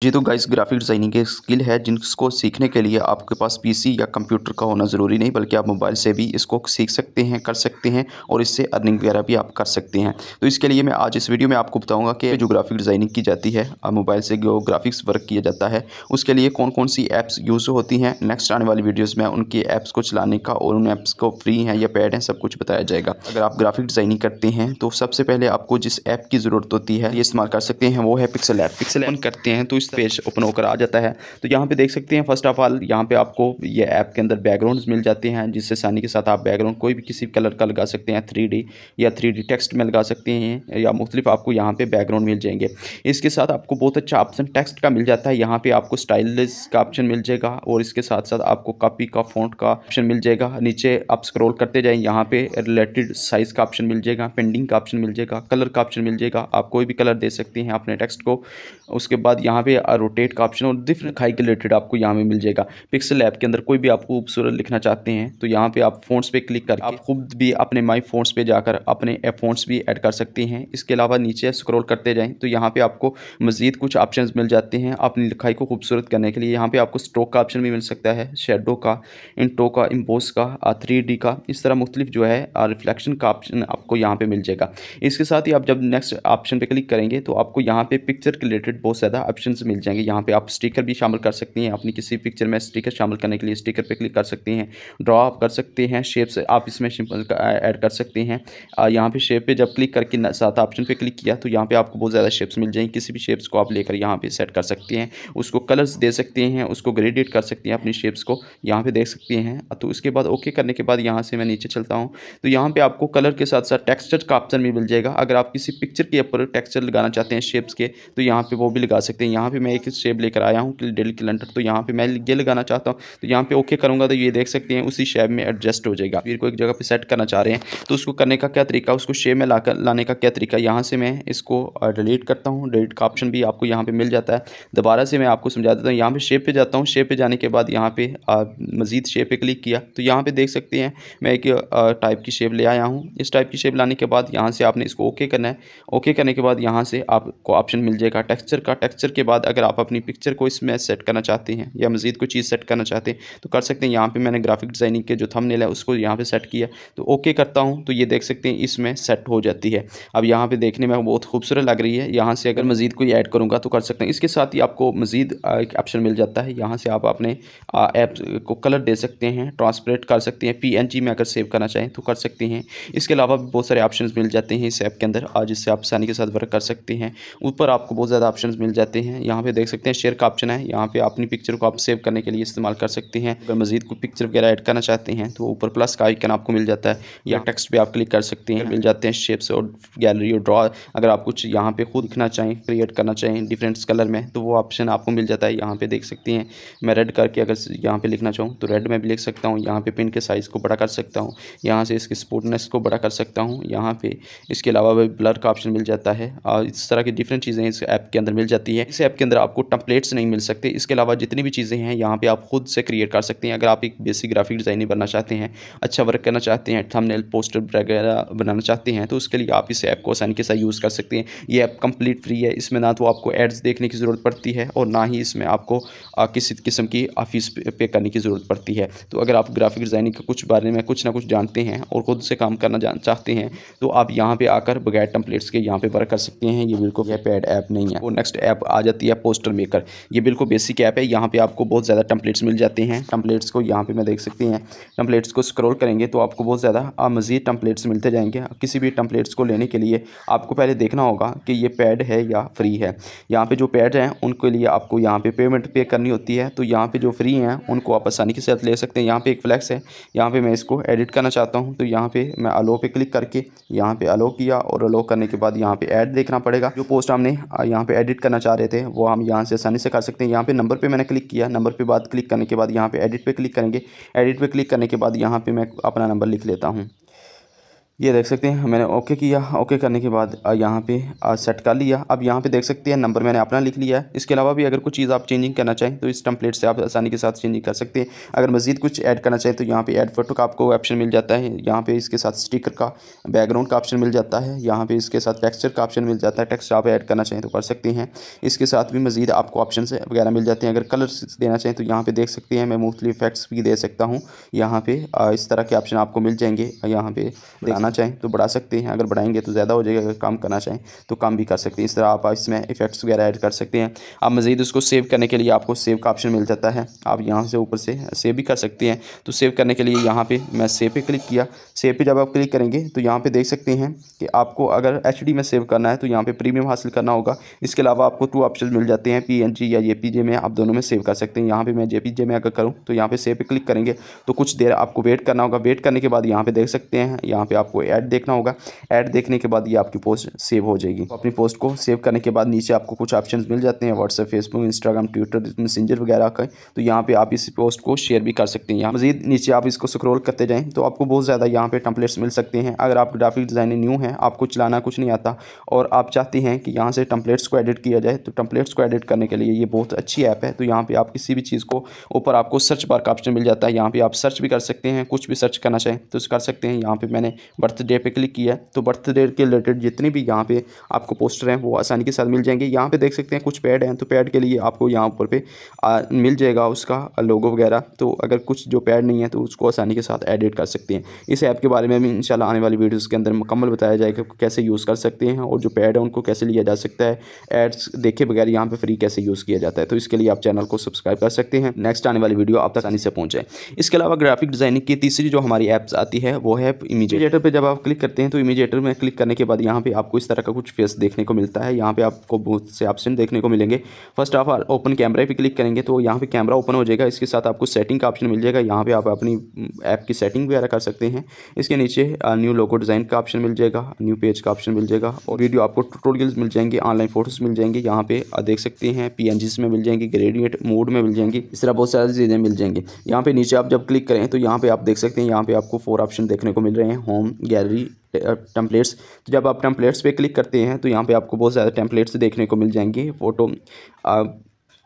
जी तो guys graphic designing की skill है जिसको सीखने के लिए आपके पास पीसी या कंप्यूटर का होना ज़रूरी नहीं बल्कि आप मोबाइल से भी इसको सीख सकते हैं, कर सकते हैं और इससे अर्निंग वगैरह भी आप कर सकते हैं। तो इसके लिए मैं आज इस वीडियो में आपको बताऊंगा कि जो ग्राफिक डिज़ाइनिंग की जाती है मोबाइल से जो ग्राफिक्स वर्क किया जाता है उसके लिए कौन कौन सी ऐप्स यूज़ होती हैं। नेक्स्ट आने वाली वीडियोज़ में उनकी ऐप्स को चलाने का और उन ऐप्स को फ्री हैं या पेड हैं सब कुछ बताया जाएगा। अगर आप ग्राफिक डिज़ाइनिंग करते हैं तो सबसे पहले आपको जिस ऐप की ज़रूरत होती है ये इस्तेमाल कर सकते हैं वो है पिक्सल ऐप। पिक्सल ऐप करते हैं तो इस पेज ओपन होकर आ जाता है। तो यहाँ पे देख सकते हैं फर्स्ट ऑफ ऑल यहाँ पे आपको ये ऐप के अंदर बैकग्राउंड्स मिल जाते हैं जिससे आसानी के साथ आप बैकग्राउंड कोई भी किसी कलर का लगा सकते हैं 3D या 3D टेक्स्ट में लगा सकते हैं या मुख्तलिफ आपको यहाँ पे बैकग्राउंड मिल जाएंगे। इसके साथ आपको बहुत अच्छा ऑप्शन टेक्स्ट का मिल जाता है। यहाँ पे आपको स्टाइलिश का ऑप्शन मिल जाएगा और इसके साथ साथ आपको कॉपी का फ़ॉन्ट का ऑप्शन मिल जाएगा। नीचे आप स्क्रॉल करते जाएँ यहाँ पे रिलेटेड साइज़ का ऑप्शन मिल जाएगा, पेंडिंग का ऑप्शन मिल जाएगा, कलर का ऑप्शन मिल जाएगा। आप कोई भी कलर दे सकते हैं अपने टेक्स्ट को। उसके बाद यहाँ पे रोटेट का ऑप्शन और डिफरेंट खाई के रिलेटेड आपको यहाँ में मिल जाएगा। पिक्सल ऐप के अंदर कोई भी आप खूबसूरत लिखना चाहते हैं तो यहाँ पे आप फ़ॉन्ट्स पे क्लिक करके आप खुद भी अपने माई फ़ॉन्ट्स पे जाकर अपने फ़ॉन्ट्स भी ऐड कर सकते हैं। इसके अलावा नीचे स्क्रॉल करते जाएँ तो यहाँ पे आपको मज़ीद कुछ ऑप्शंस मिल जाते हैं अपनी लिखाई को खूबसूरत करने के लिए। यहाँ पे आपको स्ट्रोक का ऑप्शन भी मिल सकता है, शेडो का, इंटो का, इम्पोज का, 3D का, इस तरह मुख्तलिफ जो है रिफ्लेक्शन का ऑप्शन आपको यहाँ पे मिल जाएगा। इसके साथ ही आप जब नेक्स्ट ऑप्शन पे क्लिक करेंगे तो आपको यहाँ पे पिक्चर के रिलेटेड बहुत ज़्यादा ऑप्शंस मिल जाएंगे। यहाँ पे आप स्टिकर भी शामिल कर सकती हैं। अपनी किसी पिक्चर में स्टिकर शामिल करने के लिए स्टिकर पे क्लिक कर सकते हैं। ड्रॉ आप कर सकते हैं, शेप्स आप इसमें सिंपल ऐड कर सकते हैं। यहाँ पे शेप पे जब क्लिक करके साथ ऑप्शन पे क्लिक किया तो यहाँ पे आपको बहुत ज़्यादा शेप्स मिल जाएंगे। किसी भी शेप्स को आप लेकर यहाँ पे सेट कर सकते हैं, उसको कलर्स दे सकते हैं, उसको ग्रेडिएट कर सकते हैं अपनी शेप्स को, यहाँ पे देख सकते हैं। तो उसके बाद ओके करने के बाद यहाँ से मैं नीचे चलता हूँ तो यहाँ पे आपको कलर के साथ साथ टेक्सचर का ऑप्शन भी मिल जाएगा। अगर आप किसी पिक्चर के ऊपर टेक्सचर लगाना चाहते हैं शेप्स के तो यहाँ पे वो भी लगा सकते हैं। यहाँ पे मैं एक शेप लेकर आया हूँ डेली कैलेंडर, तो यहाँ पे मैं ये लगाना चाहता हूँ तो यहाँ पे ओके करूँगा तो ये देख सकते हैं उसी शेप में एडजस्ट हो जाएगा। फिर को एक जगह पे सेट करना चाह रहे हैं तो उसको करने का क्या तरीका, उसको शेप में लाने का क्या तरीका, यहाँ से मैं इसको डिलीट करता हूँ। डिलीट का ऑप्शन भी आपको यहाँ पे मिल जाता है। दोबारा से मैं आपको समझा देता हूँ। यहाँ पे शेप पे जाता हूँ, शेप पे जाने के बाद यहाँ पे मज़ीद शेप पे क्लिक किया तो यहाँ पे देख सकते हैं मैं एक टाइप की शेप ले आया हूँ। इस टाइप की शेप लाने के बाद यहाँ से आपने इसको ओके करना है। ओके करने के बाद यहाँ से आपको ऑप्शन मिल जाएगा टेक्सचर का। टेक्सचर के बाद अगर आप अपनी पिक्चर को इसमें सेट करना चाहते हैं या मज़ीद कोई चीज़ सेट करना चाहते हैं तो कर सकते हैं। यहाँ पे मैंने ग्राफिक डिज़ाइनिंग के जो थंबनेल है उसको यहाँ पे सेट किया तो ओके करता हूँ तो ये देख सकते हैं इसमें सेट हो जाती है। अब यहाँ पे देखने में बहुत खूबसूरत लग रही है। यहाँ से अगर मज़ीद कोई ऐड करूँगा तो कर सकते हैं। इसके साथ ही आपको मज़ीद एक ऑप्शन मिल जाता है। यहाँ से आप अपने ऐप को कलर दे सकते हैं, ट्रांसपेरेंट कर सकते हैं, PNG में अगर सेव करना चाहें तो कर सकते हैं। इसके अलावा भी बहुत सारे ऑप्शंस मिल जाते हैं इस ऐप के अंदर जिससे आप आसानी के साथ वर्क कर सकते हैं। ऊपर आपको बहुत ज़्यादा ऑप्शंस मिल जाते हैं। यहाँ पे देख सकते हैं शेयर का ऑप्शन है। यहाँ पे अपनी पिक्चर को आप सेव करने के लिए इस्तेमाल कर सकते हैं। अगर मज़ीद कोई पिक्चर वगैरह ऐड करना चाहते हैं तो ऊपर प्लस का आइकन आपको मिल जाता है या टेक्स्ट पे आप क्लिक कर सकते हैं। मिल जाते हैं शेप्स और गैलरी और ड्रॉ। अगर आप कुछ यहाँ पे खुद लिखना चाहें, क्रिएट करना चाहें डिफरेंट कलर में तो वो ऑप्शन आपको मिल जाता है। यहाँ पे देख सकते हैं मैं रेड करके अगर यहाँ पे लिखना चाहूँ तो रेड में भी लिख सकता हूँ। यहाँ पे पिन के साइज़ को बड़ा कर सकता हूँ, यहाँ से इसकी स्मूथनेस को बड़ा कर सकता हूँ। यहाँ पे इसके अलावा ब्लर का ऑप्शन मिल जाता है और इस तरह की डिफरेंट चीज़ें इस ऐप के अंदर मिल जाती है। इस ऐप के अंदर आपको टेम्पलेट्स नहीं मिल सकते। इसके अलावा जितनी भी चीज़ें हैं यहाँ पे आप खुद से क्रिएट कर सकते हैं। अगर आप एक बेसिक ग्राफिक डिज़ाइनर बनना चाहते हैं, अच्छा वर्क करना चाहते हैं, थंबनेल पोस्टर वगैरह बनाना चाहते हैं तो उसके लिए आप इस ऐप को आसानी के साथ यूज़ कर सकते हैं। ये ऐप कंप्लीट फ्री है। इसमें ना तो आपको एड्स देखने की ज़रूरत पड़ती है और ना ही इसमें आपको किसी किस्म की फीस पे करने की ज़रूरत पड़ती है। तो अगर आप ग्राफिक डिज़ाइनिंग के कुछ बारे में कुछ ना कुछ जानते हैं और ख़ुद से काम करना चाहते हैं तो आप यहाँ पे आकर बगैर टेम्पलेट्स के यहाँ पे वर्क कर सकते हैं। ये बिल्कुल पेड ऐप नहीं है। वो नेक्स्ट ऐप आ जाती है पोस्टर मेकर। ये बिल्कुल बेसिक ऐप है। यहाँ पे आपको बहुत ज़्यादा टेम्पलेट्स मिल जाते हैं। टेम्पलेट्स को यहाँ पे मैं देख सकते हैं, टेम्पलेट्स को स्क्रॉल करेंगे तो आपको बहुत ज़्यादा मज़ीद टेम्पलेट्स मिलते जाएंगे। किसी भी टेम्पलेट्स को लेने के लिए आपको पहले देखना होगा कि ये पेड है या फ्री है। यहाँ पे जो पेड हैं उनके लिए आपको यहाँ पे पेमेंट पे करनी होती है। तो यहाँ पे जो फ्री हैं उनको आप आसानी के साथ ले सकते हैं। यहाँ पे एक फ्लैक्स है, यहाँ पे मैं इसको एडिट करना चाहता हूँ तो यहाँ पे मैं अलो पे क्लिक करके यहाँ पे अलो किया और अलो करने के बाद यहाँ पे ऐड देखना पड़ेगा। जो पोस्ट हमने यहाँ पे एडिट करना चाह रहे थे वो हम यहाँ से आसानी से कर सकते हैं। यहाँ पे नंबर पे मैंने क्लिक किया, नंबर पे बाद क्लिक करने के बाद यहाँ पे एडिट पे क्लिक करेंगे। एडिट पे क्लिक करने के बाद यहाँ पे मैं अपना नंबर लिख लेता हूँ। ये देख सकते हैं मैंने ओके किया। ओके करने के बाद यहाँ पे सेट कर लिया। अब यहाँ पे देख सकते हैं नंबर मैंने अपना लिख लिया है। इसके अलावा भी अगर कुछ चीज़ आप चेंजिंग करना चाहें तो इस टेम्पलेट से आप आसानी के साथ चेंजिंग कर सकते हैं। अगर मज़ीद कुछ ऐड करना चाहें तो यहाँ पे ऐड फोटो का आपको ऑप्शन मिल जाता है। यहाँ पे इसके साथ स्टिकर का, बैकग्राउंड का ऑप्शन मिल जाता है। यहाँ पे इसके साथ टेक्सचर का ऑप्शन मिल जाता है। टेक्स्ट आप ऐड करना चाहें तो कर सकते हैं। इसके साथ भी मज़ीद आपको ऑप्शन वगैरह मिल जाते हैं। अगर कलर्स देना चाहें तो यहाँ पे देख सकते हैं मैं मुख्तलिफ इफेक्ट्स भी दे सकता हूँ। यहाँ पे इस तरह के ऑप्शन आपको मिल जाएंगे। यहाँ पे बढ़ाना चाहें तो बढ़ा सकते हैं, अगर बढ़ाएंगे तो ज़्यादा हो जाएगा, अगर कम करना चाहें तो कम भी कर सकते हैं। इस तरह आप इसमें इफेक्ट्स वगैरह ऐड कर सकते हैं। अब मज़ीद उसको सेव करने के लिए आपको सेव का ऑप्शन मिल जाता है। आप यहाँ से ऊपर से सेव भी कर सकते हैं। तो सेव करने के लिए यहाँ पे मैं सेव पे क्लिक किया। सेव पे जब आप क्लिक करेंगे तो यहाँ पे देख सकते हैं कि आपको अगर HD में सेव करना है तो यहाँ पे प्रीमियम हासिल करना होगा। इसके अलावा आपको 2 ऑप्शन मिल जाते हैं, PNG या JPG में, आप दोनों में सेव कर सकते हैं। यहाँ पे मैं JPG में अगर करूँ तो यहाँ पे सेव पे क्लिक करेंगे तो कुछ देर आपको वेट करना होगा। वेट करने के बाद यहाँ पे देख सकते हैं, यहाँ पे आपको ऐड देखना होगा। ऐड देखने के बाद ये आपकी पोस्ट सेव हो जाएगी। तो अपनी पोस्ट को सेव करने के बाद नीचे आपको कुछ ऑप्शंस मिल जाते हैं, WhatsApp, Facebook, Instagram, Twitter, messenger वगैरह का। तो यहाँ पे आप इस पोस्ट को शेयर भी कर सकते हैं। यहाँ मज़ीद नीचे आप इसको स्क्रॉल करते जाएँ तो आपको बहुत ज़्यादा यहाँ पे टेम्पलेट्स मिल सकते हैं। अगर आप ग्राफिक डिज़ाइनिंग न्यू हैं, आपको चलाना कुछ नहीं आता और आप चाहते हैं कि यहाँ से टेम्पलेट्स को एडिट किया जाए, तो टेम्पलेट्स को एडिट करने के लिए ये बहुत अच्छी ऐप है। तो यहाँ पे आप किसी भी चीज़ को, ऊपर आपको सर्च बार का ऑप्शन मिल जाता है। यहाँ पे आप सर्च भी कर सकते हैं, कुछ भी सर्च करना चाहें तो कर सकते हैं। यहाँ पे मैंने बर्थडे पे क्लिक किया है तो बर्थडे के रिलेटेड जितने भी यहाँ पे आपको पोस्टर हैं वो आसानी के साथ मिल जाएंगे। यहाँ पे देख सकते हैं कुछ पैड हैं, तो पैड के लिए आपको यहाँ ऊपर पे मिल जाएगा उसका लोगो वगैरह। तो अगर कुछ जो पैड नहीं है तो उसको आसानी के साथ एडिट कर सकते हैं। इस ऐप के बारे में भी इंशाल्लाह आने वाली वीडियोस के अंदर मुकम्मल बताया जाएगा कि कैसे यूज़ कर सकते हैं और जो पैड है उनको कैसे लिया जा सकता है, एड्स देखे बगैर यहाँ पे फ्री कैसे यूज़ किया जाता है। तो इसके लिए आप चैनल को सब्सक्राइब कर सकते हैं, नेक्स्ट आने वाली वीडियो आप तक आसानी से पहुँच जाए। इसके अलावा ग्राफिक डिज़ाइनिंग की तीसरी जो हमारी ऐप्स आती है वो है इमेजिएटर पे। जब आप क्लिक करते हैं तो इमेजिएटर में क्लिक करने के बाद यहाँ पे आपको इस तरह का कुछ फेस देखने को मिलता है। यहाँ पे आपको बहुत से ऑप्शन देखने को मिलेंगे। फर्स्ट आप ओपन कैमरा पे क्लिक करेंगे तो यहाँ पे कैमरा ओपन हो जाएगा। इसके साथ आपको सेटिंग का ऑप्शन मिल जाएगा। यहाँ पे आप अपनी ऐप की सेटिंग वगैरह कर सकते हैं। इसके नीचे न्यू लोगो डिज़ाइन का ऑप्शन मिल जाएगा, न्यू पेज का ऑप्शन मिल जाएगा और वीडियो आपको ट्यूटोरियल्स मिल जाएंगे, ऑनलाइन फोटोज़ मिल जाएंगे। यहाँ पे देख सकते हैं PNGs में मिल जाएंगी, ग्रेडिएंट मोड में मिल जाएंगी, इस तरह बहुत सारी चीज़ें मिल जाएंगी। यहाँ पे नीचे आप जब क्लिक करें तो यहाँ पे आप देख सकते हैं, यहाँ पे आपको 4 ऑप्शन देखने को मिल रहे हैं, होम, गैलरी, टेम्पलेट्स। तो जब आप टेम्पलेट्स पे क्लिक करते हैं तो यहाँ पे आपको बहुत ज़्यादा टेम्पलेट्स देखने को मिल जाएंगे। फ़ोटो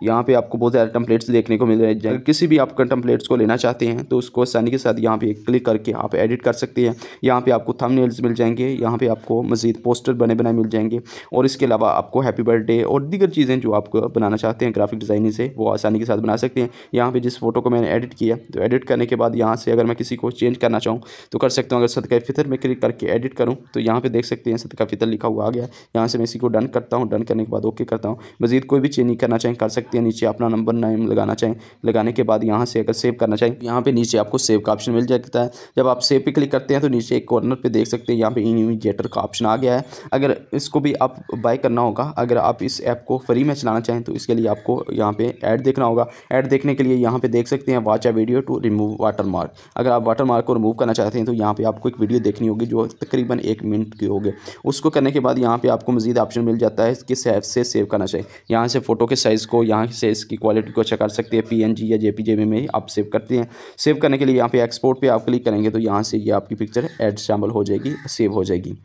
यहाँ पे आपको बहुत ज़्यादा टेम्पलेट्स देखने को मिल रहे हैं। किसी भी आप टेम्पलेट्स को लेना चाहते हैं तो उसको आसानी के साथ यहाँ पे क्लिक करके आप एडिट कर सकते हैं। यहाँ पे आपको थंबनेल्स मिल जाएंगे, यहाँ पे आपको मज़ीद पोस्टर बने बनाए मिल जाएंगे और इसके अलावा आपको हैप्पी बर्थडे और दीगर चीज़ें जो आपको बनाना चाहते हैं ग्राफिक डिज़ाइनिंग से वो आसानी के साथ बना सकते हैं। यहाँ पर जिस फोटो को मैंने एडिट किया तो एडिट करने के बाद यहाँ से अगर मैं किसी को चेंज करना चाहूँ तो कर सकता हूँ। अगर सदका फ़ितर में क्लिक करके एडिट करूँ तो यहाँ पर देख सकते हैं सदका फ़ितर लिखा हुआ आ गया। यहाँ से मैं इसी को डन करता हूँ, डन करने के बाद ओके करता हूँ। मज़ीद कोई भी चेंज करना चाहें कर सकते हैं। नीचे अपना नंबर नेम लगाना चाहें, लगाने के बाद यहाँ से अगर सेव करना चाहें यहाँ पे नीचे आपको सेव का ऑप्शन मिल जाता है। जब आप सेव पे क्लिक करते हैं तो नीचे एक कॉर्नर पे देख सकते हैं यहाँ पे इमेजिएटर का ऑप्शन आ गया है। अगर इसको भी आप बाय करना होगा, अगर आप इस ऐप को फ्री में चलाना चाहें तो इसके लिए आपको यहाँ पे ऐड देखना होगा। ऐड देखने के लिए यहाँ पे देख सकते हैं watch a video to remove watermark. अगर आप वाटरमार्क को रिमूव करना चाहते हैं तो यहाँ पे आपको एक वीडियो देखनी होगी जो तकरीबन 1 मिनट की होगी। उसको करने के बाद यहाँ पे आपको मज़ीद ऑप्शन मिल जाता है किस ऐप से सेव करना चाहिए। यहाँ से फ़ोटो के साइज़ को, यहाँ से इसकी क्वालिटी को अच्छा कर सकते हैं। PNG या JPG में आप सेव करते हैं। सेव करने के लिए यहाँ पे एक्सपोर्ट पे आप क्लिक करेंगे तो यहाँ से ये आपकी पिक्चर ऐड शामिल हो जाएगी, सेव हो जाएगी।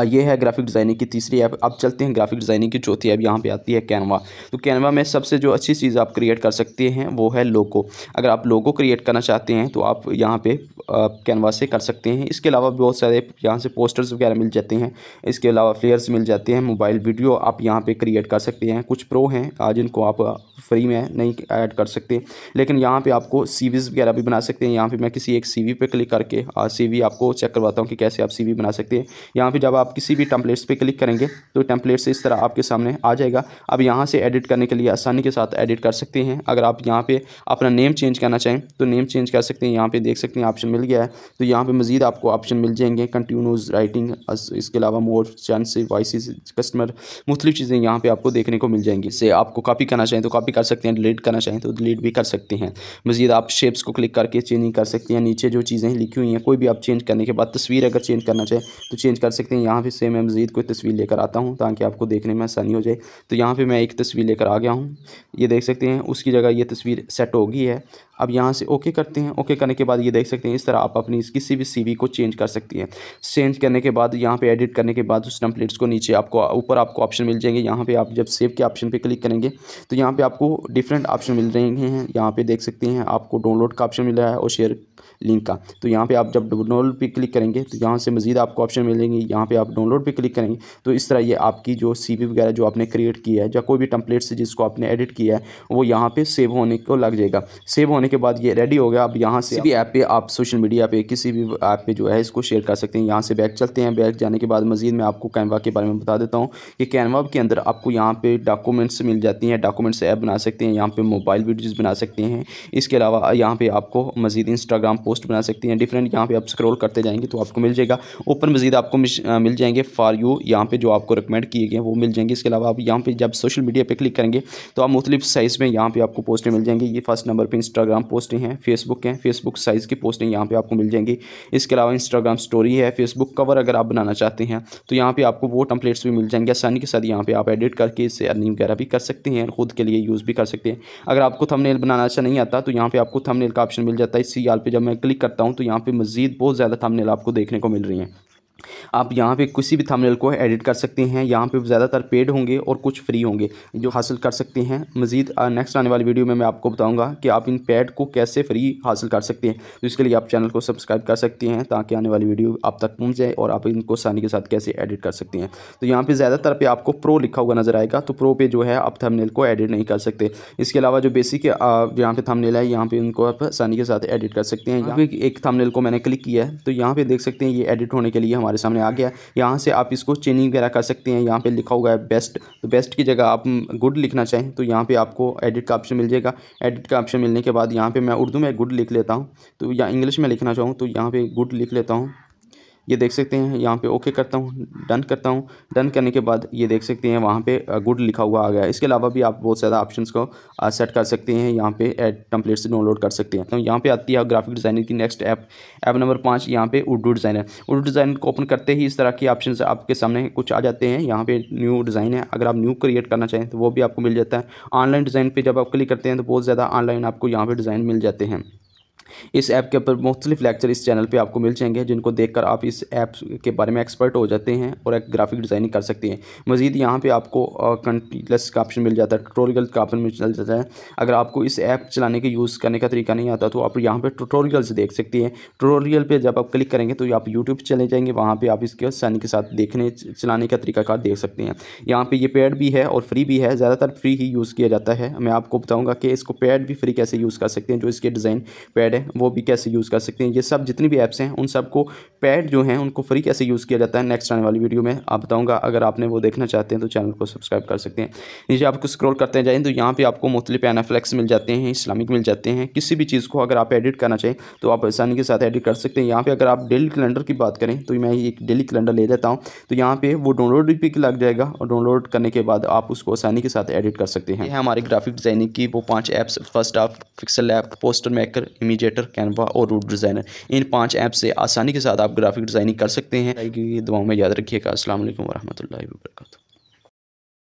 ये है ग्राफिक डिज़ाइनिंग की तीसरी ऐप। अब चलते हैं ग्राफिक डिज़ाइनिंग की चौथी ऐप, यहाँ पे आती है कैनवा। तो कैनवा में सबसे जो अच्छी चीज़ आप क्रिएट कर सकते हैं वो है लोगो। अगर आप लोगो क्रिएट करना चाहते हैं तो आप यहाँ पे कैनवा से कर सकते हैं। इसके अलावा बहुत सारे यहाँ से पोस्टर्स वगैरह मिल जाते हैं। इसके अलावा फ्लेयर्स मिल जाते हैं, मोबाइल वीडियो आप यहाँ पे क्रिएट कर सकते हैं। कुछ प्रो हैं जिनको आप फ्री में नहीं ऐड कर सकते, लेकिन यहाँ पे आपको CVs वगैरह भी बना सकते हैं। यहाँ पे मैं किसी एक CV पे क्लिक करके CV आपको चेक करवाता हूँ कि कैसे आप CV बना सकते हैं। यहाँ पे जब आप किसी भी टेम्पलेट्स पे क्लिक करेंगे तो टेम्पलेट्स इस तरह आपके सामने आ जाएगा। अब यहाँ से एडिट करने के लिए आसानी के साथ एडिट कर सकते हैं। अगर आप यहाँ पे अपना नेम चेंज करना चाहें तो नेम चेंज कर सकते हैं। यहाँ पे देख सकते हैं ऑप्शन मिल गया है। तो यहाँ पे मज़ीद आपको ऑप्शन मिल जाएंगे, कंटिन्यूस राइटिंग, इसके अलावा मोर चांस वॉइस कस्टमर, मुख्तलिफ चीज़ें यहाँ पे आपको देखने को मिल जाएंगी। इससे आपको कॉपी करना चाहें तो कॉपी कर सकते हैं, डिलीट करना चाहें तो डिलीट भी कर सकते हैं। मज़ीद आप शेप्स को क्लिक करके चेंजिंग कर सकते हैं। नीचे जो चीज़ें लिखी हुई हैं कोई भी आप चेंज करने के बाद, तस्वीर अगर चेंज करना चाहें तो चेंज कर सकते हैं। यहाँ पे से मैं मज़ीद कोई तस्वीर लेकर आता हूँ ताकि आपको देखने में आसानी हो जाए। तो यहाँ पे मैं एक तस्वीर लेकर आ गया हूँ, ये देख सकते हैं। उसकी जगह ये तस्वीर सेट हो गई है। अब यहाँ से ओके करते हैं। ओके करने के बाद ये देख सकते हैं इस तरह आप अपनी किसी भी सीवी को चेंज कर सकती हैं। चेंज करने के बाद यहाँ पे एडिट करने के बाद उस टेम्पलेट्स को नीचे आपको ऊपर आपको ऑप्शन मिल जाएंगे। यहाँ पे आप जब सेव के ऑप्शन पे क्लिक करेंगे तो यहाँ पे आपको डिफरेंट ऑप्शन मिल रहे हैं। यहाँ पे देख सकते हैं आपको डाउनलोड का ऑप्शन मिल रहा है और शेयर लिंक का। तो यहाँ पे आप जब डाउनलोड पे क्लिक करेंगे तो यहाँ से मज़ीद आपको ऑप्शन मिलेंगे। यहाँ पे आप डाउनलोड पे क्लिक करेंगे तो इस तरह ये आपकी जो सीवी वगैरह जो आपने क्रिएट किया है या कोई भी टेम्पलेट से जिसको आपने एडिट किया है वो यहाँ पे सेव होने को लग जाएगा। सेव होने के बाद ये रेडी हो गया। अब यहाँ से भी ऐप पे आप सोशल मीडिया पे किसी भी ऐप पे जो है इसको शेयर कर सकते हैं। यहाँ से बैक चलते हैं। बैक जाने के बाद मज़ीद मैं आपको कैनवा के बारे में बता देता हूँ कि कैनवा के अंदर आपको यहाँ पे डॉक्यूमेंट्स मिल जाती हैं। डॉक्यूमेंट्स ऐप बना सकते हैं, यहाँ पे मोबाइल वीडियोज़ बना सकते हैं। इसके अलावा यहाँ पे आपको मज़ीद इंस्टाग्राम पोस्ट बना सकते हैं डिफरेंट। यहाँ पे आप स्क्रॉल करते जाएंगे तो आपको मिल जाएगा। ऊपर मज़ीद आपको मिल जाएंगे फॉर यू, यहाँ पे जो आपको रिकमेंड किए गए वो मिल जाएंगे। इसके अलावा आप यहाँ पे जब सोशल मीडिया पे क्लिक करेंगे तो आप मुख्तलिफ साइज़ में यहाँ पे आपको पोस्टें मिल जाएंगी। ये फर्स्ट नंबर पे इंस्टाग्राम पोस्टें हैं, फेसबुक हैं, फेसबुक साइज़ की पोस्टें यहाँ पे आपको मिल जाएंगी। इसके अलावा इंस्टाग्राम स्टोरी है, फेसबुक कवर अगर आप बनाना चाहते हैं तो यहाँ पे आपको वो टेम्पलेट्स भी मिल जाएंगे आसानी के साथ। यहाँ पे आप एडिट करके इससे अर्निंग वगैरह भी कर सकते हैं, खुद के लिए यूज़ भी कर सकते हैं। अगर आपको थंबनेल बनाना अच्छा नहीं आता तो यहाँ पे आपको थंबनेल का ऑप्शन मिल जाता है। इसी याल पे जब मैं क्लिक करता हूँ तो यहाँ पे मज़ीद बहुत ज़्यादा थंबनेल आपको देखने को मिल रही हैं। आप यहाँ पे किसी भी थंबनेल को एडिट कर सकते हैं। यहाँ पे ज़्यादातर पेड होंगे और कुछ फ्री होंगे जो हासिल कर सकते हैं। मज़ीद नेक्स्ट आने वाली वीडियो में मैं आपको बताऊंगा कि आप इन पेड को कैसे फ्री हासिल कर सकते हैं। तो इसके लिए आप चैनल को सब्सक्राइब कर सकते हैं ताकि आने वाली वीडियो आप तक पहुँच जाए और आप इनको आसानी के साथ कैसे एडिट कर सकते हैं। तो यहाँ पर ज़्यादातर पे आपको प्रो लिखा हुआ नज़र आएगा, तो प्रो पे जो है आप थंबनेल को एडिट नहीं कर सकते। इसके अलावा जो बेसिक यहाँ पे थंबनेल है यहाँ पे उनको आप आसानी के साथ एडिट कर सकते हैं। यहाँ पे एक थंबनेल को मैंने क्लिक किया है तो यहाँ पे देख सकते हैं ये एडिट होने के लिए हमारे सामने आ गया। यहाँ से आप इसको चेंजिंग वगैरह कर सकते हैं। यहाँ पे लिखा हुआ है बेस्ट, तो बेस्ट की जगह आप गुड लिखना चाहें तो यहाँ पे आपको एडिट का ऑप्शन मिल जाएगा। एडिट का ऑप्शन मिलने के बाद यहाँ पे मैं उर्दू में गुड लिख लेता हूँ, तो या इंग्लिश में लिखना चाहूँ तो यहाँ पे गुड लिख लेता हूँ। ये देख सकते हैं यहाँ पे ओके करता हूँ, डन करता हूँ। डन करने के बाद ये देख सकते हैं वहाँ पे गुड लिखा हुआ आ गया। इसके अलावा भी आप बहुत ज़्यादा ऑप्शंस को सेट कर सकते हैं। यहाँ पे ऐड टेम्पलेट से डाउनलोड कर सकते हैं। तो यहाँ पे आती है ग्राफिक डिज़ाइनर की नेक्स्ट ऐप नंबर 5। यहाँ पे उर्दू डिज़ाइनर। उर्दू डिज़ाइनर को ओपन करते ही इस तरह की ऑप्शंस आपके सामने कुछ आ जाते हैं। यहाँ पे न्यू डिज़ाइन है, अगर आप न्यू क्रिएट करना चाहें तो वो भी आपको मिल जाता है। ऑनलाइन डिज़ाइन पर जब आप क्लिक करते हैं तो बहुत ज़्यादा ऑनलाइन आपको यहाँ पर डिज़ाइन मिल जाते हैं। इस ऐप के ऊपर मुख्तलिफ लेक्चर इस चैनल पे आपको मिल जाएंगे जिनको देखकर आप इस ऐप के बारे में एक्सपर्ट हो जाते हैं और एक ग्राफिक डिज़ाइनिंग कर सकते हैं। मज़ीद यहाँ पे आपको कंटीन्यूअस का ऑप्शन मिल जाता है, ट्यूटोरियल का ऑप्शन मिल जाता है। अगर आपको इस ऐप चलाने के यूज़ करने का तरीका नहीं आता तो आप यहाँ पर ट्यूटोरियल्स देख सकते हैं। ट्यूटोरियल पर जब आप क्लिक करेंगे तो आप यूट्यूब चले जाएंगे, वहाँ पर आप इसके आसानी के साथ देखने चलाने का तरीकाकार देख सकते हैं। यहाँ पर ये पेड भी है और फ्री भी है, ज़्यादातर फ्री ही यूज़ किया जाता है। मैं आपको बताऊँगा कि इसको पेड भी फ्री कैसे यूज़ कर सकते हैं, जो इसके डिज़ाइन पेड है वो भी कैसे यूज़ कर सकते हैं। ये सब जितनी भी ऐप्स हैं उन सब को पेड जो हैं उनको फ्री कैसे यूज़ किया जाता है नेक्स्ट आने वाली वीडियो में आप बताऊंगा। अगर आपने वो देखना चाहते हैं तो चैनल को सब्सक्राइब कर सकते हैं। नीचे आपको स्क्रॉल करते जाएँ तो यहाँ पे आपको मुख्तलिफ एनाफ्लेक्स मिल जाते हैं, इस्लामिक मिल जाते हैं। किसी भी चीज़ को अगर आप एडिट करना चाहें तो आप आसानी के साथ एडिट कर सकते हैं। यहाँ पर अगर आप डेली कैलेंडर की बात करें तो मैं एक डेली कैलेंडर ले लेता हूँ, तो यहाँ पर वो डाउनलोड भी लग जाएगा और डाउनलोड करने के बाद आप उसको आसानी के साथ एडिट कर सकते हैं। हमारे ग्राफिक डिज़ाइनिंग की वो 5 ऐप्स, फर्स्ट आप पिक्सल ऐप, पोस्टर मेकर, इमेजेटर, कैनवा और रूट डिज़ाइनर। इन 5 ऐप से आसानी के साथ आप ग्राफिक डिज़ाइनिंग कर सकते हैं। दुआओं में याद रखिएगा। अस्सलाम वालेकुम वरहमतुल्लाहि वबरकातुहू।